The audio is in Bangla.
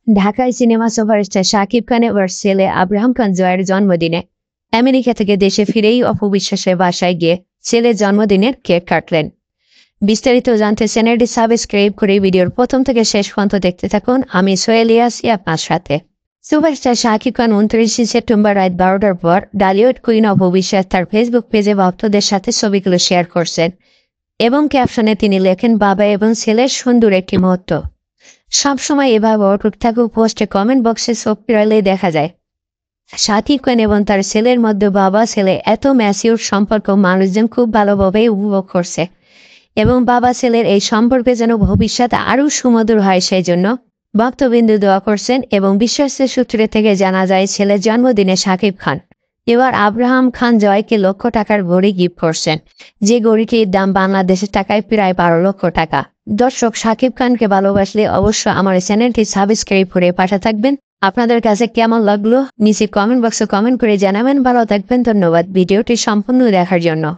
ঢাকায় সিনেমা সুপারস্টার শাকিব খান এবার ছেলে আব্রাহাম খান জয়ের জন্মদিনে আমেরিকা থেকে দেশে ফিরেই অপু বিশ্বাসের বাসায় গিয়ে ছেলের জন্মদিনের কেক কাটলেন। বিস্তারিত জানতে চ্যানেলটি সাবস্ক্রাইব করে ভিডিওর প্রথম থেকে শেষ পর্যন্ত দেখতে থাকুন। আমি সোহেলি আছি আপনার সাথে। সুপারস্টার শাকিব খান 29 সেপ্টেম্বর রাত 12টার পর ডালিউড কুইন অপু বিশ্বাস তার ফেসবুক পেজে ভক্তদের সাথে ছবিগুলো শেয়ার করছেন এবং ক্যাপশনে তিনি লেখেন, বাবা এবং ছেলের সুন্দর একটি মুহূর্ত। সবসময় এভাবে টুকটাক পোস্টে কমেন্ট বক্সে সব পিরালে দেখা যায়। শাকিব খান এবং তার ছেলের মধ্যে বাবা ছেলে এত ম্যাচিউর সম্পর্ক মানুষজন খুব ভালোভাবে উপভোগ করছে এবং বাবা ছেলের এই সম্পর্কে যেন ভবিষ্যৎ আরও সুমধুর হয় সেই জন্য ভক্তবিন্দু দোয়া করছেন। এবং বিশ্বাসের সূত্রে থেকে জানা যায় ছেলের জন্মদিনে শাকিব খান এবার আব্রাহাম খান জয়কে লক্ষ টাকার ঘড়ি গিফট করছেন, যে ঘড়িটির দাম বাংলাদেশের টাকায় প্রায় 12 লক্ষ টাকা। দর্শক, শাকিব খানকে ভালোবাসলে অবশ্য আমার চ্যানেলটি সাবস্ক্রাইব করে পাশে থাকবেন। আপনাদের কাছে কেমন লাগলো নিচে কমেন্ট বক্সে কমেন্ট করে জানাবেন। ভালো থাকবেন, ধন্যবাদ ভিডিওটি সম্পূর্ণ দেখার জন্য।